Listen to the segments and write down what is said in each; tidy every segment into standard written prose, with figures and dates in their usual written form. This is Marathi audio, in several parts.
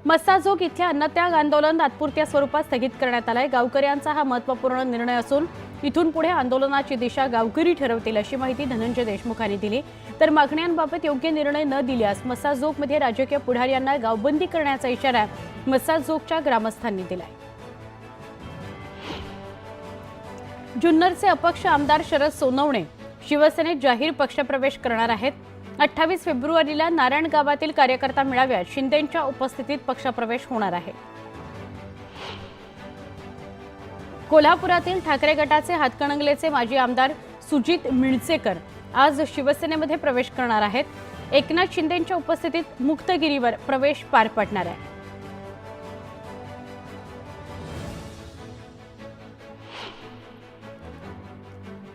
मस्साजोग इथल्या अन्नत्याग आंदोलन तात्पुरत्या स्वरूपात स्थगित करण्यात आलंय। गावकऱ्यांचा हा महत्त्वपूर्ण निर्णय असून इथून पुढे आंदोलनाची दिशा गावकरी ठरवतील अशी माहिती धनंजय देशमुखांनी दिली। तर मागण्यांबाबत योग्य निर्णय न दिल्यास मस्साजोगमध्ये राजकीय पुढाऱ्यांना गावबंदी करण्याचा इशारा मस्साजोगच्या ग्रामस्थांनी दिलाय। जुन्नरचे अपक्ष आमदार शरद सोनवणे शिवसेनेत जाहीर पक्षप्रवेश करणार आहेत। 28 फेब्रुवारीला नारायण गावातील कार्यकर्ता मेळाव्यात शिंदेंच्या उपस्थितीत पक्षप्रवेश होणार आहे। कोल्हापुरातील ठाकरे गटाचे हातकणंगलेचे माजी आमदार सुजित मिळचेकर आज शिवसेनेमध्ये प्रवेश करणार आहेत। एकनाथ शिंदेंच्या उपस्थितीत मुक्तगिरीवर प्रवेश पार पडणार आहे।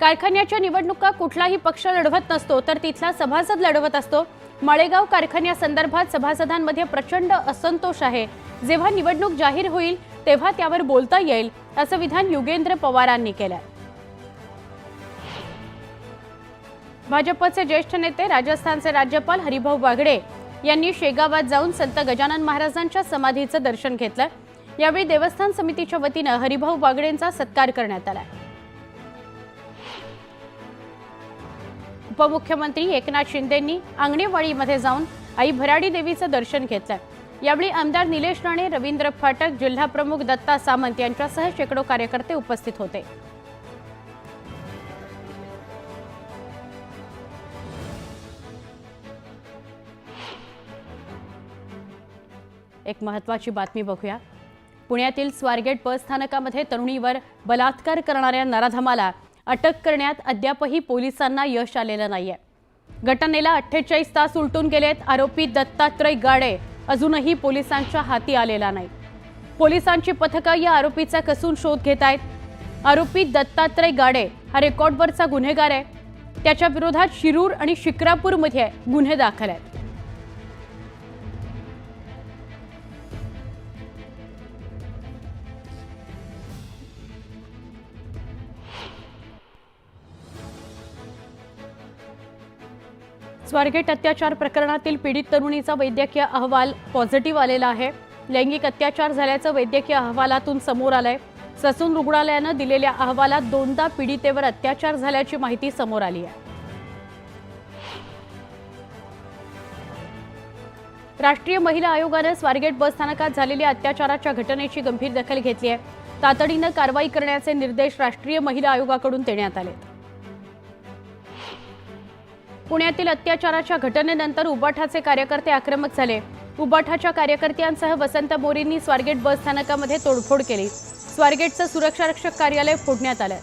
कारखान्याच्या निवडणुका कुठलाही पक्ष लढवत नसतो, तर तिथला सभासद लढवत असतो। माळेगाव कारखान्यासंदर्भात सभासदांमध्ये प्रचंड असंतोष आहे। जेव्हा निवडणूक जाहीर होईल तेव्हा त्यावर बोलता येईल, असं विधान युगेंद्र पवारांनी केलं। भाजपचे ज्येष्ठ नेते राजस्थानचे राज्यपाल हरिभाऊ बागडे यांनी शेगावात जाऊन संत गजानन महाराजांच्या समाधीचं दर्शन घेतलं। यावेळी देवस्थान समितीच्या वतीनं हरिभाऊ बागडेंचा सत्कार करण्यात आला। उपमुख्यमंत्री एकनाथ शिंदेंनी आंगणेवाडीमध्ये जाऊन आई भराडी देवीचं दर्शन घेतलं। यावेळी आमदार निलेश राणे, रवींद्र फाटक, जिल्हा प्रमुख दत्ता सामंत यांच्यासह शेकडो कार्यकर्ते उपस्थित होते। एक महत्त्वाची बातमी बघूया। पुण्यातील स्वारगेट बस स्थानकामध्ये तरुणीवर बलात्कार करणाऱ्या नराधमाला अटक करण्यात अद्यापही पोलिसांना यश आलेलं नाहीये। घटनेला 48 तास उलटून गेलेत। आरोपी दत्तात्रय गाडे अजूनही पोलिसांच्या हाती आलेला नाही। पोलिसांची पथकं या आरोपीचा कसून शोध घेत आहेत। आरोपी दत्तात्रय गाडे हा रेकॉर्डवरचा गुन्हेगार आहे। त्याच्या विरोधात शिरूर आणि शिक्रापूरमध्ये गुन्हे दाखल आहेत। स्वारगेट अत्याचार प्रकरणातील पीडित तरुणीचा वैद्यकीय अहवाल पॉझिटिव्ह आलेला आहे। लैंगिक अत्याचार झाल्याचं वैद्यकीय अहवालातून समोर आलंय। ससून रुग्णालयानं दिलेल्या अहवालात दोनदा पीडितेवर अत्याचार झाल्याची माहिती समोर आली आहे। राष्ट्रीय महिला आयोगानं स्वारगेट बस स्थानकात झालेल्या अत्याचाराच्या घटनेची गंभीर दखल घेतली आहे। तातडीनं कारवाई करण्याचे निर्देश राष्ट्रीय महिला आयोगाकडून देण्यात आले। पुण्यातील अत्याचाराच्या घटनेनंतर उबाठाचे कार्यकर्ते आक्रमक झाले। उबाठाच्या कार्यकर्त्यांसह वसंत मोरेंनी स्वारगेट बस स्थानकामध्ये तोडफोड केली। स्वारगेटचं सुरक्षा रक्षक कार्यालय फोडण्यात आलं।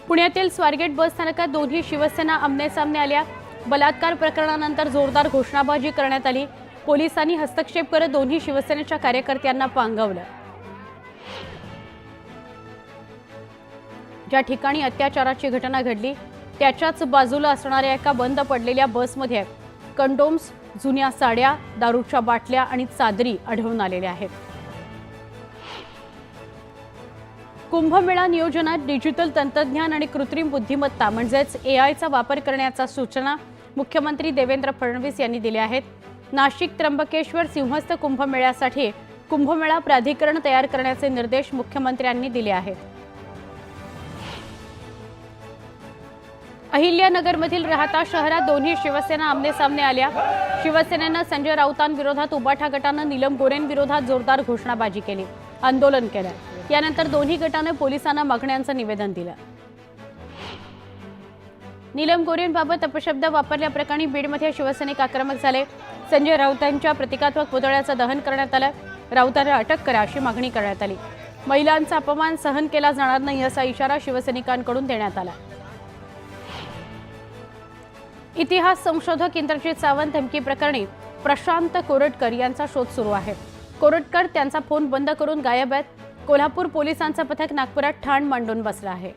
पुण्यातील स्वारगेट बस स्थानकात दोन्ही शिवसेना आमनेसामने आल्या। बलात्कार प्रकरणानंतर जोरदार घोषणाबाजी करण्यात आली। पोलिसांनी हस्तक्षेप करत दोन्ही शिवसेनेच्या कार्यकर्त्यांना पांगवलं। ज्या ठिकाणी अत्याचाराची घटना घडली त्याच्याच बाजूला असणाऱ्या एका बंद पडलेल्या बसमध्ये कंडोम्स, जुन्या साड्या, दारूच्या बाटल्या आणि चादरी आढळून आलेल्या आहेत। कुंभमेळा नियोजनात डिजिटल तंत्रज्ञान आणि कृत्रिम बुद्धिमत्ता म्हणजेच एआयचा वापर करण्याच्या सूचना मुख्यमंत्री देवेंद्र फडणवीस यांनी दिल्या आहेत। नाशिक, त्र्यंबकेश्वर, सिंहस्थ कुंभमेळ्यासाठी कुंभमेळा प्राधिकरण तयार करण्याचे निर्देश मुख्यमंत्र्यांनी दिले आहेत। अहिल्यानगरमधील राहता शहरात दोन्ही शिवसेना आमनेसामने आल्या। शिवसेनेनं संजय राऊतांविरोधात उबाठा गटानं नीलम गोरेंविरोधात जोरदार घोषणाबाजी केली, आंदोलन केलं। यानंतर दोन्ही गटानं पोलिसांना मागण्यांचं निवेदन दिलं। नीलम गोरेंबाबत अपशब्द वापरल्याप्रकरणी बीडमध्ये शिवसैनिक आक्रमक झाले। संजय राऊतांच्या प्रतिकात्मक पुतळ्याचं दहन करण्यात आलं। राऊतांना अटक करा अशी मागणी करण्यात आली। महिलांचा अपमान सहन केला जाणार नाही असा इशारा शिवसैनिकांकडून देण्यात आला। इतिहास संशोधक इंद्रजित सावंत धमकी प्रकरणी प्रशांत कोरटकर यांचा शोध सुरू आहे। कोरटकर त्यांचा फोन बंद करून गायब आहेत। कोल्हापूर पोलिसांचं पथक नागपुरात ठाण मांडून बसलं आहे।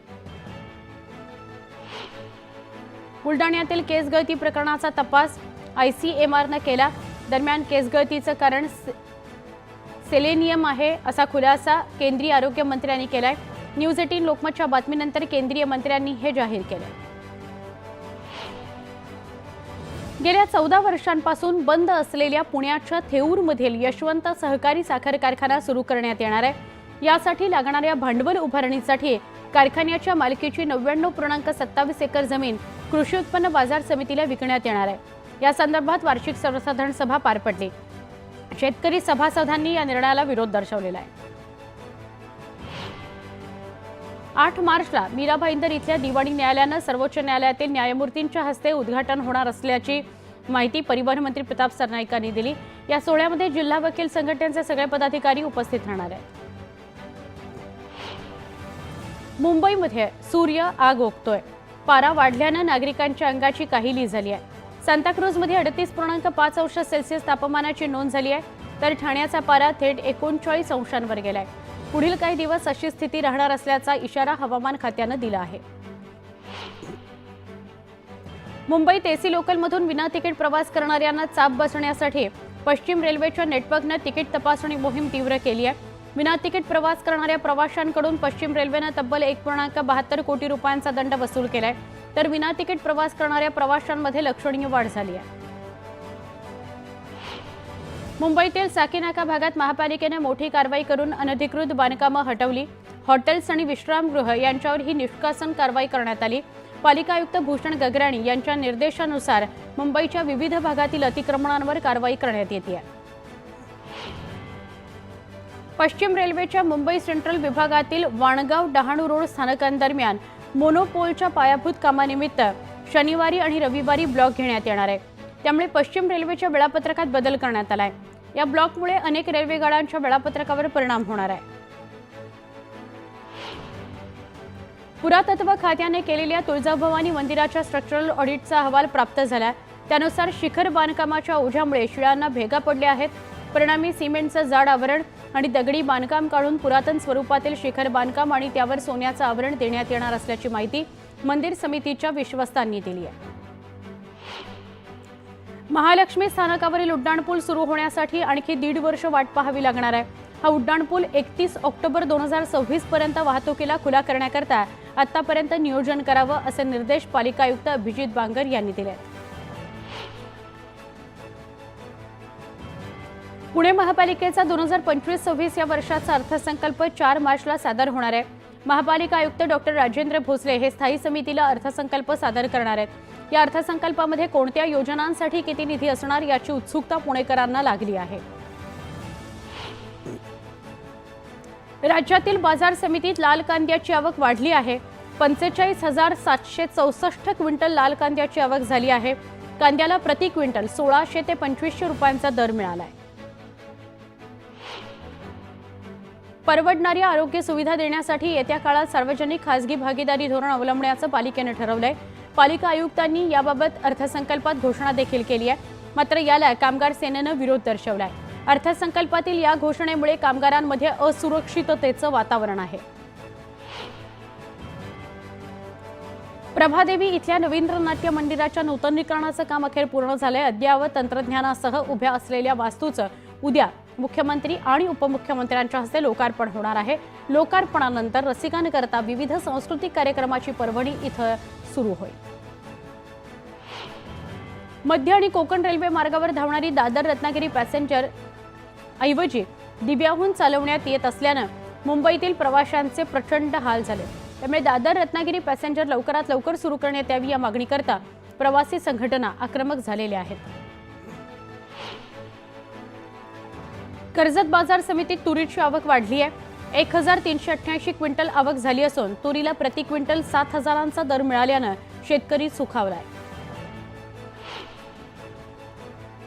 बुलढाण्यातील केस गळती प्रकरणाचा तपास ICMRनं केला। दरम्यान केस गळतीचं कारण सेलेनियम आहे असा खुलासा केंद्रीय आरोग्य मंत्र्यांनी केलाय। न्यूज 18 लोकमतच्या बातमीनंतर केंद्रीय मंत्र्यांनी हे जाहीर केले। गेल्या 14 वर्षांपासून बंद असलेल्या पुण्याच्या थेऊरमधील यशवंत सहकारी साखर कारखाना सुरू करण्यात येणार आहे। यासाठी लागणाऱ्या भांडवल उभारणीसाठी कारखान्याच्या मालकीची 99.27 एकर जमीन कृषी उत्पन्न बाजार समितीला विकण्यात येणार आहे। या संदर्भात वार्षिक सर्वसाधारण सभा पार पडली। शेतकरी सभासदांनी या निर्णयाला विरोध दर्शवलेला आहे। 8 मार्चला मीरा भाईंदर इथल्या दिवाणी न्यायालयानं सर्वोच्च न्यायालयातील न्यायमूर्तींच्या हस्ते उद्घाटन होणार असल्याची माहिती परिवहन मंत्री प्रताप सरनाईक यांनी दिली। या सोहळ्यामध्ये जिल्हा वकील संघटनेचे सगळे पदाधिकारी उपस्थित राहणार आहेत। मुंबईमध्ये सूर्य आग ओकतोय। पारा वाढल्यानं नागरिकांच्या अंगाची काहिली झाली आहे। सांताक्रूजमध्ये 38.5 अंश सेल्सिअस तापमानाची नोंद झाली आहे, तर ठाण्याचा पारा थेट 39 अंशांवर गेलाय। पुढील काही दिवस अशी स्थिती राहणार असल्याचा इशारा हवामान खात्यानं दिला आहे। मुंबईत एसी लोकलमधून विना तिकीट प्रवास करणाऱ्यांना चाप बसण्यासाठी पश्चिम रेल्वेच्या नेटवर्कनं तिकीट तपासणी मोहीम तीव्र केली आहे। विना तिकीट प्रवास करणाऱ्या प्रवाशांकडून पश्चिम रेल्वेनं तब्बल 1.72 कोटी रुपयांचा दंड वसूल केलाय, तर विना तिकीट प्रवास करणाऱ्या प्रवाशांमध्ये लक्षणीय वाढ झाली आहे। मुंबईतील साकीनाका भागात महापालिकेने मोठी कारवाई करून अनधिकृत बांधकामं हटवली। हॉटेल्स आणि विश्रामगृह यांच्यावर ही निष्कासन कारवाई करण्यात आली। पालिका आयुक्त भूषण गगराणी यांच्या निर्देशानुसार मुंबईच्या विविध भागातील अतिक्रमणांवर कारवाई करण्यात येते। पश्चिम रेल्वेच्या मुंबई सेंट्रल विभागातील वाणगाव डहाणू रोड स्थानकांदरम्यान मोनोपोलच्या पायाभूत कामानिमित्त शनिवारी आणि रविवारी ब्लॉक घेण्यात येणार आहे। त्यामुळे पश्चिम रेल्वेच्या वेळापत्रकात बदल करण्यात आला आहे। या ब्लॉकमुळे अनेक रेल्वे गाड्यांच्या वेळापत्रकावर परिणाम होणार आहे। पुरातत्व खात्याने केलेल्या तुळजाभवानी मंदिराच्या स्ट्रक्चरल ऑडिटचा अहवाल प्राप्त झाला। त्यानुसार शिखर बांधकामाच्या ओझ्यामुळे शिळांना भेगा पडल्या आहेत। परिणामी सिमेंटचं जाड आवरण आणि दगडी बांधकाम काढून पुरातन स्वरूपातील शिखर बांधकाम आणि त्यावर सोन्याचं आवरण देण्यात येणार असल्याची माहिती मंदिर समितीच्या विश्वस्तांनी दिली आहे। महालक्ष्मी स्थानकावरील उड्डाणपूल सुरू होण्यासाठी आणखी 1.5 वर्ष वाट पाहावी लागणार आहे। हा उड्डाणपूल 31 ऑक्टोबर 2026 पर्यंत वाहतुकीला खुला करण्याकरता आतापर्यंत नियोजन करावं असे निर्देश पालिका आयुक्त अभिजित बांगर यांनी दिले आहेत। पुणे महापालिकेचा 2025-26 या वर्षाचा अर्थसंकल्प 4 मार्चला सादर होणार आहे। महापालिका आयुक्त डॉक्टर राजेंद्र भोसले हे स्थायी समितीला अर्थसंकल्प सादर करणार आहेत। या अर्थसंकल्पामध्ये कोणत्या योजनांसाठी किती निधी असणार याची उत्सुकता पुणेकरांना लागली आहे। राज्यातील बाजार समितीत लाल कांद्याची आवक वाढली आहे। 45,764 क्विंटल लाल कांद्याची आवक झाली आहे। कांद्याला प्रति क्विंटल 1600 ते 2500 रुपयांचा दर मिळाला आहे। परवडणारी आरोग्य सुविधा देण्यासाठी येत्या काळात सार्वजनिक खासगी भागीदारी धोरण अवलंबण्याचं पालिकेने ठरवलंय। पालिका आयुक्तांनी याबाबत अर्थसंकल्पात घोषणा देखील केली आहे, मात्र याला कामगार सेनेनं विरोध दर्शवलाय। अर्थसंकल्पातील या घोषणेमुळे कामगारांमध्ये असुरक्षिततेचं वातावरण आहे। प्रभादेवी इथल्या रवींद्र नाट्य मंदिराच्या नूतनीकरणाचं काम अखेर पूर्ण झालंय। अद्ययावत तंत्रज्ञानासह उभ्या असलेल्या वास्तूचं उद्या मुख्यमंत्री आणि उपमुख्यमंत्र्यांच्या हस्ते लोकार्पण होणार आहे। लोकार्पणानंतर रसिकांकरता विविध सांस्कृतिक कार्यक्रमाची पर्वणी इथं सुरू होईल। मध्य आणि कोकण रेल्वे मार्गावर धावणारी दादर रत्नागिरी पॅसेंजर ऐवजी दिव्याहून चालवण्यात येत असल्यानं मुंबईतील प्रवाशांचे प्रचंड हाल झाले। त्यामुळे दादर रत्नागिरी पॅसेंजर लवकरात लवकर सुरू करण्यात यावी या मागणीकरता प्रवासी संघटना आक्रमक झालेल्या आहेत। कर्जत बाजार समितीत तुरीची आवक वाढली आहे। 1388 क्विंटल आवक झाली असून तुरीला प्रति क्विंटल 7,000चा दर मिळाल्यानं शेतकरी सुखावलाय।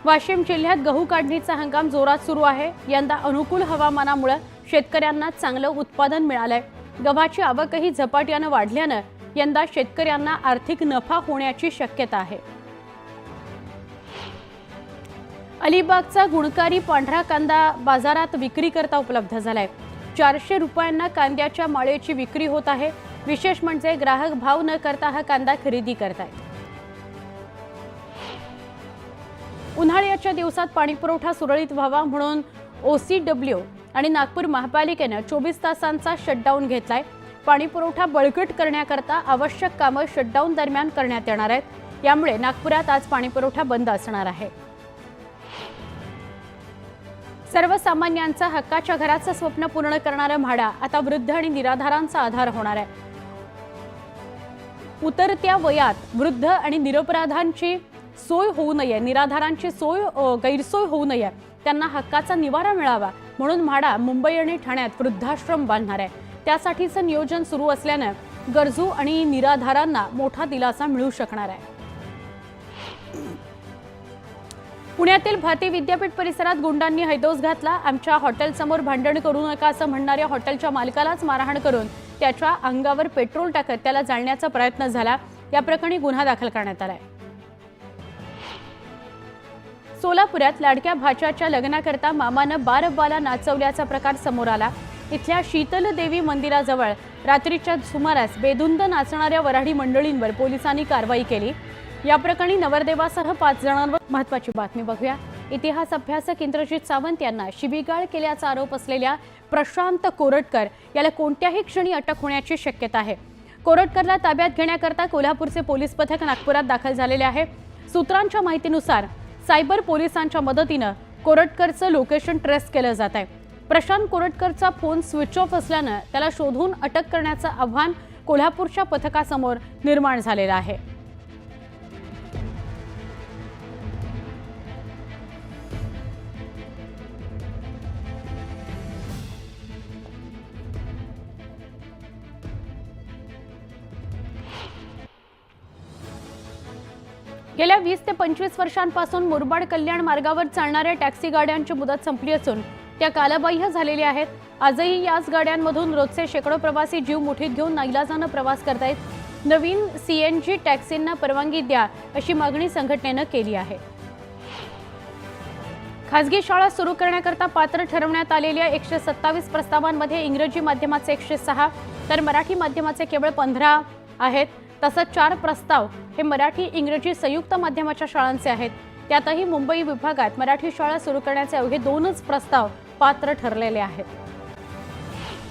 वाशिम जिल्ह्यात गहू काढणीचा हंगाम जोरात सुरू आहे। यंदा अनुकूल हवामानामुळे शेतकऱ्यांना चांगलं उत्पादन मिळालंय। गव्हाची आवकही झपाट्यानं वाढल्यानं यंदा शेतकऱ्यांना आर्थिक नफा होण्याची शक्यता आहे। अलिबागचा गुणकारी पांढरा कांदा बाजारात विक्री करता उपलब्ध झालाय। 400 रुपयांना कांद्याच्या माळेची विक्री होत आहे। विशेष म्हणजे ग्राहक भाव न करता हा कांदा खरेदी करतायत। उन्हाळ्याच्या दिवसात पाणीपुरवठा सुरळीत व्हावा म्हणून OCW आणि नागपूर महापालिकेने 24 तासांचा शटडाऊन घेतलाय। पाणीपुरवठा बळकट करण्याकरता आवश्यक कामे शटडाऊन दरम्यान करण्यात येणार आहेत। यामुळे नागपुरात आज पाणीपुरवठा बंद असणार आहे. सर्वसामान्यांचा हक्काच्या घराचं स्वप्न पूर्ण करणारा म्हाडा आता वृद्ध आणि निराधारांचा आधार होणार आहे. उतरत्या वयात वृद्ध आणि निरपराधांची सोय होऊ नये, निराधारांची गैरसोय होऊ नये, त्यांना हक्काचा निवारा मिळावा म्हणून म्हाडा मुंबई आणि ठाण्यात वृद्धाश्रम बांधणार आहे. त्यासाठीचं नियोजन सुरू असल्यानं गरजू आणि निराधारांना मोठा दिलासा मिळू शकणार आहे. पुण्यातील भारती विद्यापीठ परिसरात गुंडांनी हैदोस घातला. आमच्या हॉटेलसमोर भांडण करू नका असं म्हणणाऱ्या हॉटेलच्या मालकालाच मारहाण करून त्याच्या अंगावर पेट्रोल टाकत त्याला जाळण्याचा प्रयत्न झाला. या प्रकरणी गुन्हा दाखल करण्यात आलाय. सोलापुरात लाडक्या भाच्याच्या लग्नाकरता मामानं बारब्बाला नाचवल्याचा प्रकार समोर आला. इथल्या शीतल देवी मंदिराजवळ रात्रीच्या सुमारास बेधुंद नाचणाऱ्या वऱ्हाडी मंडळींवर पोलिसांनी कारवाई केली. या प्रकरणी नवरदेवासह 5 जणांवर महत्त्वाची बातमी बघूया. इतिहास अभ्यासक इंद्रजित सावंत यांना शिवीगाळ केल्याचा आरोप असलेल्या प्रशांत कोरटकर याला कोणत्याही क्षणी अटक होण्याची शक्यता आहे. कोरटकरला ताब्यात घेण्याकरता कोल्हापूरचे पोलीस पथक नागपुरात दाखल झालेले आहे. सूत्रांच्या माहितीनुसार सायबर पोलिसांच्या मदतीनं कोरटकरचं लोकेशन ट्रेस केलं जात आहे. प्रशांत कोरटकरचा फोन स्विच ऑफ असल्यानं त्याला शोधून अटक करण्याचं आव्हान कोल्हापूरच्या पथकासमोर निर्माण झालेलं आहे. गेल्या 20 ते 25 वर्षांपासून मुरबाड कल्याण मार्गावर चालणाऱ्या टॅक्सी गाड्यांची मुदत संपली असून त्या कालबाह्य झालेल्या आहेत. आजही याच गाड्यांमधून रोजचे शेकडो प्रवासी जीव मुठीत घेऊन नाईलाजानं प्रवास करतायत. नवीन CNG टॅक्सींना परवानगी द्या अशी मागणी संघटनेनं केली आहे. खासगी शाळा सुरू करण्याकरता पात्र ठरवण्यात आलेल्या 127 प्रस्तावांमध्ये इंग्रजी माध्यमाचे 106 तर मराठी माध्यमाचे केवळ 15 आहेत. तसंच 4 प्रस्ताव हे मराठी इंग्रजी संयुक्त माध्यमाच्या शाळांचे आहेत. त्यातही मुंबई विभागात मराठी शाळा सुरू करण्याचे अवघे 2च प्रस्ताव पात्र ठरलेले आहेत.